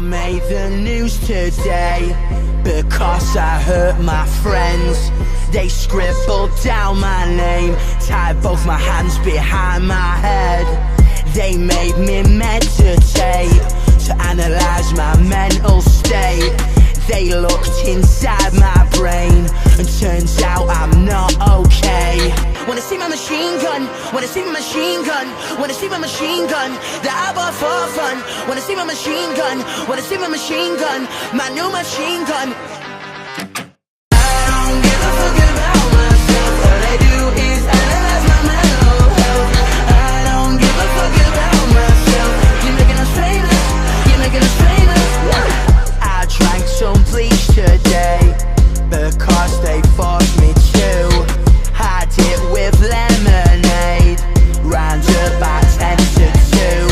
made the news today because I hurt my friends. They scribbled down my name, tied both my hands behind my head. They made me meditate to analyze my mental state. They looked inside my brain and turns out I'm not okay. Wanna see my machine gun, wanna see my machine gun, wanna see my machine gun that I bought for fun. Wanna see my machine gun, wanna see my machine gun, my new machine gun. I don't give a fuck about myself, all I do is analyze my mental health. I don't give a fuck about myself, you're making us famous, you're making us famous. I drank some bleach today because they forced me to. Had it with lemonade, round about 10 to 2.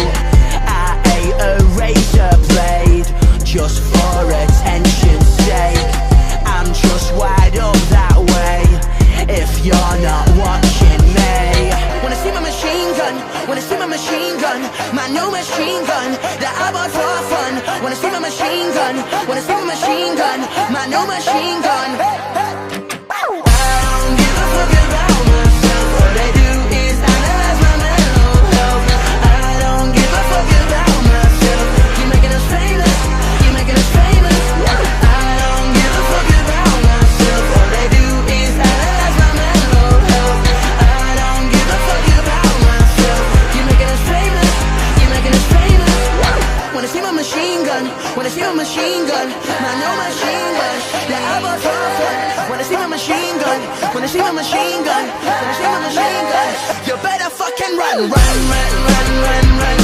I ate a razor blade just for attention's sake. I'm just wired up that way if you're not watching me. Wanna see my machine gun, wanna see my machine gun, my new machine gun that I bought for fun. Wanna see my machine gun, wanna see my machine gun, my new machine gun. Wanna see my machine gun, my new machine gun that I bought for fun. Wanna see my machine gun, wanna see my machine gun, wanna see my machine gun. You better fucking run, run, run, run, run, run.